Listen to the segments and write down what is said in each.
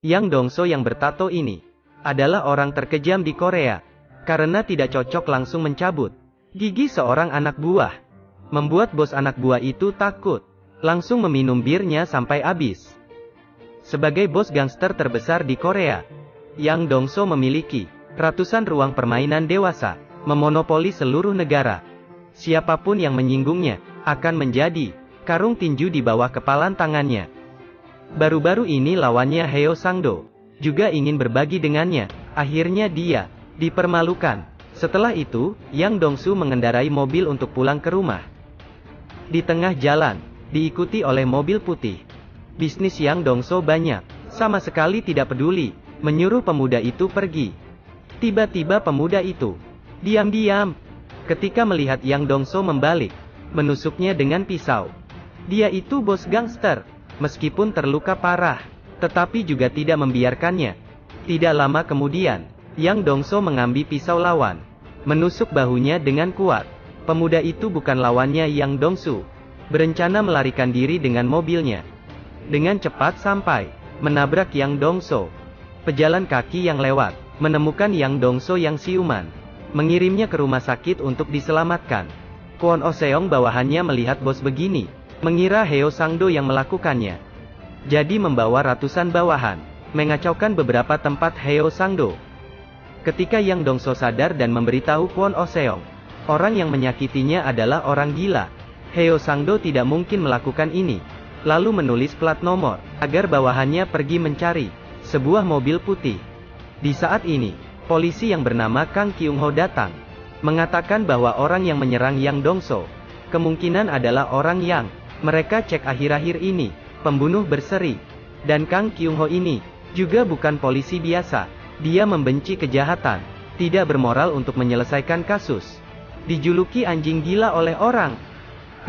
Yang Dongso yang bertato ini adalah orang terkejam di Korea. Karena tidak cocok langsung mencabut gigi seorang anak buah. Membuat bos anak buah itu takut. Langsung meminum birnya sampai habis. Sebagai bos gangster terbesar di Korea, Yang Dongso memiliki ratusan ruang permainan dewasa, memonopoli seluruh negara. Siapapun yang menyinggungnya akan menjadi karung tinju di bawah kepalan tangannya. Baru-baru ini lawannya Heo Sang-do juga ingin berbagi dengannya. Akhirnya dia dipermalukan. Setelah itu, Yang Dongsu mengendarai mobil untuk pulang ke rumah. Di tengah jalan, diikuti oleh mobil putih. Bisnis Yang Dongso banyak, sama sekali tidak peduli, menyuruh pemuda itu pergi. Tiba-tiba pemuda itu diam-diam. Ketika melihat Yang Dongso membalik, menusuknya dengan pisau. Dia itu bos gangster, meskipun terluka parah, tetapi juga tidak membiarkannya. Tidak lama kemudian, Yang Dongso mengambil pisau lawan, menusuk bahunya dengan kuat. Pemuda itu bukan lawannya Yang Dongsu, berencana melarikan diri dengan mobilnya. Dengan cepat sampai, menabrak Yang Dongso. Pejalan kaki yang lewat, menemukan Yang Dongso yang siuman, mengirimnya ke rumah sakit untuk diselamatkan. Kwon Oh Seong bawahannya melihat bos begini, mengira Heo Sang-do yang melakukannya. Jadi membawa ratusan bawahan, mengacaukan beberapa tempat Heo Sang-do. Ketika Yang Dongso sadar dan memberitahu Kwon Oh Seong, orang yang menyakitinya adalah orang gila, Heo Sang-do tidak mungkin melakukan ini. Lalu menulis plat nomor, agar bawahannya pergi mencari sebuah mobil putih. Di saat ini, polisi yang bernama Kang Kyung-ho datang, mengatakan bahwa orang yang menyerang Yang Dongso, kemungkinan adalah orang yang mereka cek akhir-akhir ini, pembunuh berseri. Dan Kang Kyung-ho ini juga bukan polisi biasa, dia membenci kejahatan, tidak bermoral untuk menyelesaikan kasus. Dijuluki anjing gila oleh orang.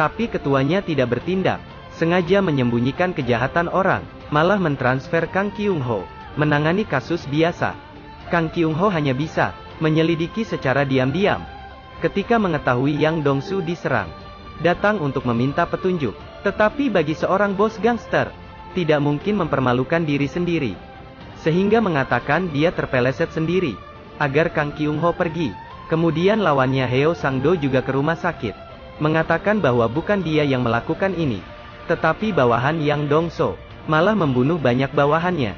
Tapi ketuanya tidak bertindak, sengaja menyembunyikan kejahatan orang, malah mentransfer Kang Kyung-ho menangani kasus biasa. Kang Kyung-ho hanya bisa menyelidiki secara diam-diam. Ketika mengetahui Yang Dongsu diserang, datang untuk meminta petunjuk. Tetapi bagi seorang bos gangster, tidak mungkin mempermalukan diri sendiri. Sehingga mengatakan dia terpeleset sendiri, agar Kang Kyung-ho pergi. Kemudian lawannya Heo Sang-do juga ke rumah sakit, mengatakan bahwa bukan dia yang melakukan ini, tetapi bawahan Yang Dongso, malah membunuh banyak bawahannya.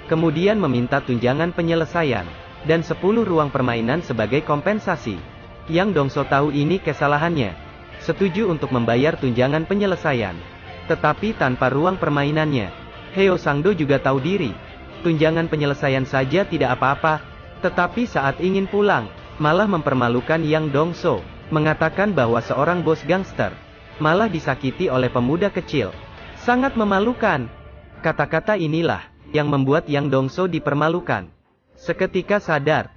Kemudian meminta tunjangan penyelesaian, dan 10 ruang permainan sebagai kompensasi. Yang Dongso tahu ini kesalahannya, setuju untuk membayar tunjangan penyelesaian. Tetapi tanpa ruang permainannya, Heo Sang-do juga tahu diri, tunjangan penyelesaian saja tidak apa-apa, tetapi saat ingin pulang, malah mempermalukan Yang Dongso, mengatakan bahwa seorang bos gangster malah disakiti oleh pemuda kecil. Sangat memalukan. Kata-kata inilah yang membuat Yang Dongso dipermalukan. Seketika sadar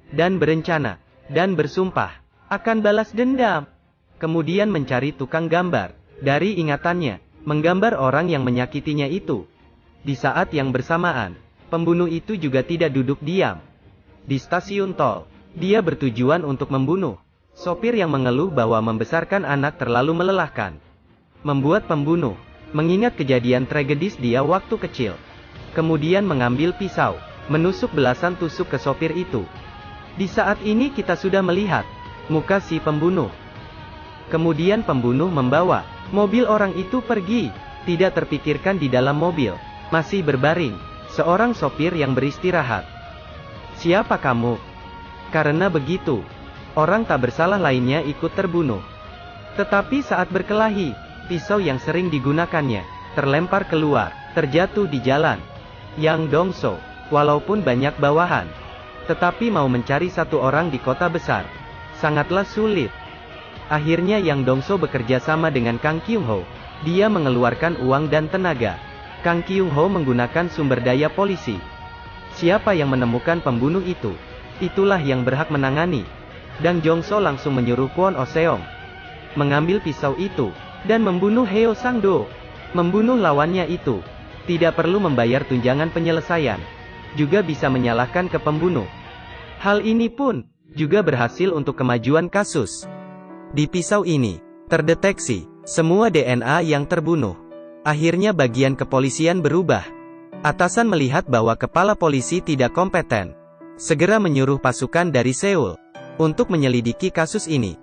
dan berencana dan bersumpah akan balas dendam. Kemudian mencari tukang gambar dari ingatannya, menggambar orang yang menyakitinya itu. Di saat yang bersamaan, pembunuh itu juga tidak duduk diam. Di stasiun tol, dia bertujuan untuk membunuh sopir yang mengeluh bahwa membesarkan anak terlalu melelahkan. Membuat pembunuh mengingat kejadian tragedis dia waktu kecil. Kemudian mengambil pisau, menusuk belasan tusuk ke sopir itu. Di saat ini kita sudah melihat muka si pembunuh. Kemudian pembunuh membawa mobil orang itu pergi. Tidak terpikirkan di dalam mobil masih berbaring seorang sopir yang beristirahat. Siapa kamu? Karena begitu, orang tak bersalah lainnya ikut terbunuh. Tetapi saat berkelahi, pisau yang sering digunakannya terlempar keluar, terjatuh di jalan. Yang Dongso, walaupun banyak bawahan, tetapi mau mencari satu orang di kota besar sangatlah sulit. Akhirnya Yang Dongso bekerja sama dengan Kang Kyung-ho. Dia mengeluarkan uang dan tenaga. Kang Kyung-ho menggunakan sumber daya polisi. Siapa yang menemukan pembunuh itu, itulah yang berhak menangani. Dan Jongso langsung menyuruh Kwon Oh Seong mengambil pisau itu dan membunuh Heo Sang-do. Membunuh lawannya itu tidak perlu membayar tunjangan penyelesaian, juga bisa menyalahkan ke pembunuh. Hal ini pun juga berhasil untuk kemajuan kasus. Di pisau ini terdeteksi semua DNA yang terbunuh. Akhirnya bagian kepolisian berubah. Atasan melihat bahwa kepala polisi tidak kompeten, segera menyuruh pasukan dari Seoul untuk menyelidiki kasus ini.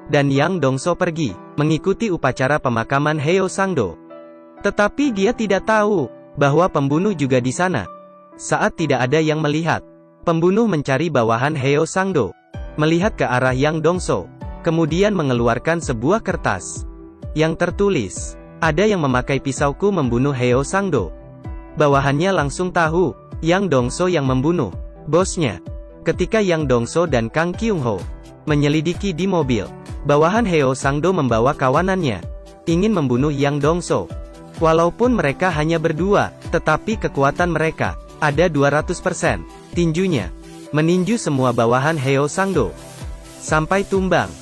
Dan Yang Dongso pergi mengikuti upacara pemakaman Heo Sang-do. Tetapi dia tidak tahu bahwa pembunuh juga di sana. Saat tidak ada yang melihat, pembunuh mencari bawahan Heo Sang-do, melihat ke arah Yang Dongso, kemudian mengeluarkan sebuah kertas yang tertulis, "Ada yang memakai pisauku membunuh Heo Sang-do." Bawahannya langsung tahu Yang Dongso yang membunuh bosnya. Ketika Yang Dongso dan Kang Kyung-ho menyelidiki di mobil, bawahan Heo Sang-do membawa kawanannya, ingin membunuh Yang Dongso. Walaupun mereka hanya berdua, tetapi kekuatan mereka ada 200%, tinjunya meninju semua bawahan Heo Sang-do sampai tumbang.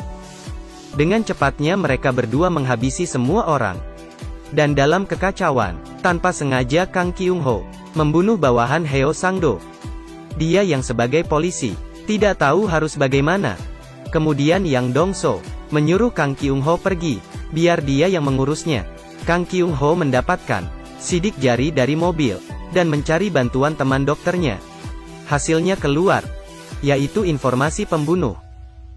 Dengan cepatnya mereka berdua menghabisi semua orang. Dan dalam kekacauan, tanpa sengaja Kang Kyung-ho membunuh bawahan Heo Sang-do. Dia yang sebagai polisi tidak tahu harus bagaimana. Kemudian Yang Dongso menyuruh Kang Kyung-ho pergi, biar dia yang mengurusnya. Kang Kyung-ho mendapatkan sidik jari dari mobil dan mencari bantuan teman dokternya. Hasilnya keluar, yaitu informasi pembunuh.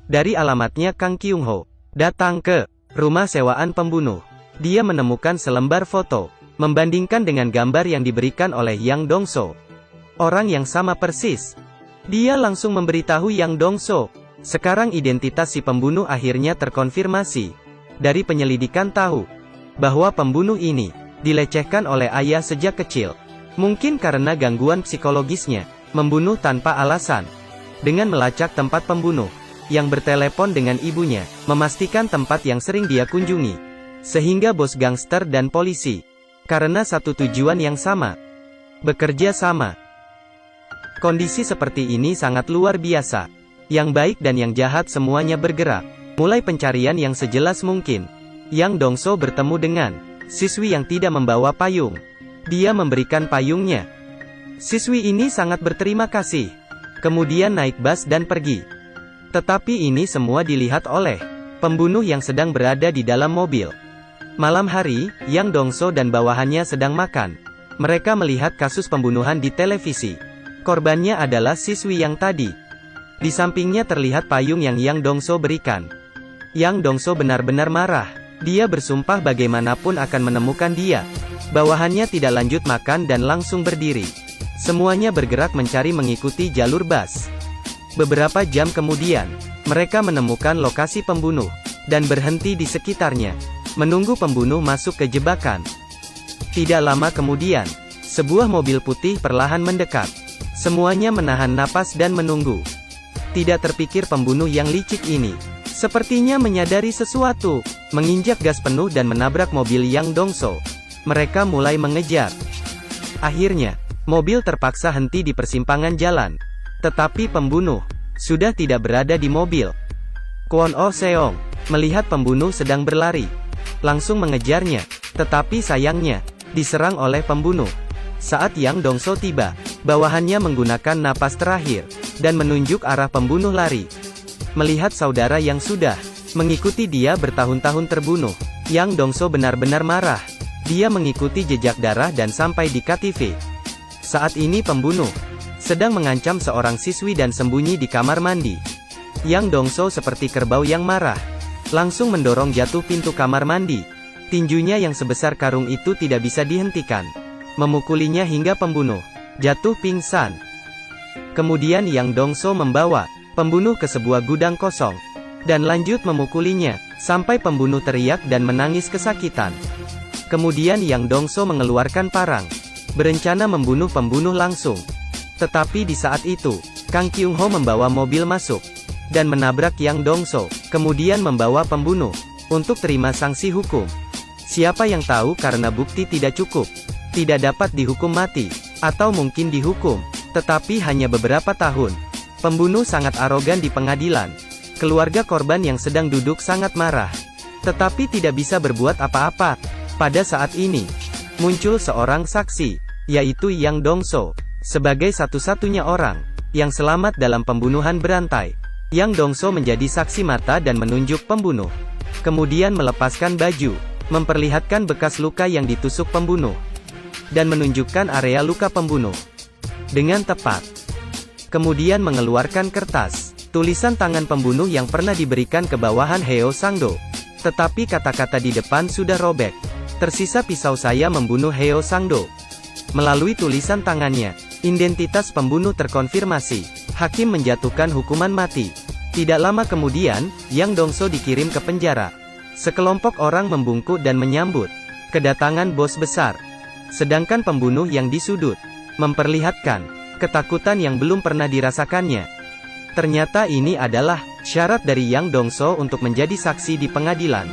Dari alamatnya Kang Kyung-ho datang ke rumah sewaan pembunuh. Dia menemukan selembar foto, membandingkan dengan gambar yang diberikan oleh Yang Dongso. Orang yang sama persis. Dia langsung memberitahu Yang Dongso. Sekarang identitas si pembunuh akhirnya terkonfirmasi. Dari penyelidikan tahu bahwa pembunuh ini dilecehkan oleh ayah sejak kecil. Mungkin karena gangguan psikologisnya, membunuh tanpa alasan. Dengan melacak tempat pembunuh, yang bertelepon dengan ibunya, memastikan tempat yang sering dia kunjungi. Sehingga bos gangster dan polisi, karena satu tujuan yang sama, bekerja sama. Kondisi seperti ini sangat luar biasa. Yang baik dan yang jahat semuanya bergerak. Mulai pencarian yang sejelas mungkin. Yang Dongso bertemu dengan siswi yang tidak membawa payung. Dia memberikan payungnya. Siswi ini sangat berterima kasih. Kemudian naik bus dan pergi. Tetapi ini semua dilihat oleh pembunuh yang sedang berada di dalam mobil. Malam hari, Yang Dongso dan bawahannya sedang makan. Mereka melihat kasus pembunuhan di televisi. Korbannya adalah siswi yang tadi. Di sampingnya terlihat payung yang Yang Dongso berikan. Yang Dongso benar-benar marah. Dia bersumpah bagaimanapun akan menemukan dia. Bawahannya tidak lanjut makan dan langsung berdiri. Semuanya bergerak mencari mengikuti jalur bus. Beberapa jam kemudian, mereka menemukan lokasi pembunuh, dan berhenti di sekitarnya, menunggu pembunuh masuk ke jebakan. Tidak lama kemudian, sebuah mobil putih perlahan mendekat. Semuanya menahan napas dan menunggu. Tidak terpikir pembunuh yang licik ini sepertinya menyadari sesuatu, menginjak gas penuh dan menabrak mobil Yang Dongso. Mereka mulai mengejar. Akhirnya, mobil terpaksa henti di persimpangan jalan. Tetapi pembunuh sudah tidak berada di mobil. Kwon Oh Seong melihat pembunuh sedang berlari, langsung mengejarnya. Tetapi sayangnya, diserang oleh pembunuh. Saat Yang Dongso tiba, bawahannya menggunakan napas terakhir, dan menunjuk arah pembunuh lari. Melihat saudara yang sudah mengikuti dia bertahun-tahun terbunuh, Yang Dongso benar-benar marah. Dia mengikuti jejak darah dan sampai di KTV. Saat ini pembunuh sedang mengancam seorang siswi dan sembunyi di kamar mandi. Yang Dongso seperti kerbau yang marah, langsung mendorong jatuh pintu kamar mandi. Tinjunya yang sebesar karung itu tidak bisa dihentikan. Memukulinya hingga pembunuh jatuh pingsan. Kemudian Yang Dongso membawa pembunuh ke sebuah gudang kosong, dan lanjut memukulinya, sampai pembunuh teriak dan menangis kesakitan. Kemudian Yang Dongso mengeluarkan parang, berencana membunuh pembunuh langsung. Tetapi di saat itu, Kang Kyung-ho membawa mobil masuk, dan menabrak Yang Dongso, kemudian membawa pembunuh untuk terima sanksi hukum. Siapa yang tahu karena bukti tidak cukup, tidak dapat dihukum mati, atau mungkin dihukum, tetapi hanya beberapa tahun. Pembunuh sangat arogan di pengadilan. Keluarga korban yang sedang duduk sangat marah, tetapi tidak bisa berbuat apa-apa. Pada saat ini, muncul seorang saksi, yaitu Yang Dongso, sebagai satu-satunya orang yang selamat dalam pembunuhan berantai. Yang Dongso menjadi saksi mata dan menunjuk pembunuh. Kemudian melepaskan baju, memperlihatkan bekas luka yang ditusuk pembunuh. dan menunjukkan area luka pembunuh dengan tepat. Kemudian mengeluarkan kertas tulisan tangan pembunuh yang pernah diberikan ke bawahan Heo Sangdo. Tetapi kata-kata di depan sudah robek. Tersisa pisau saya membunuh Heo Sangdo. Melalui tulisan tangannya, identitas pembunuh terkonfirmasi. Hakim menjatuhkan hukuman mati. Tidak lama kemudian, Yang Dongso dikirim ke penjara. Sekelompok orang membungkuk dan menyambut kedatangan bos besar. Sedangkan pembunuh yang disudut memperlihatkan ketakutan yang belum pernah dirasakannya. Ternyata ini adalah syarat dari Yang Dongso untuk menjadi saksi di pengadilan.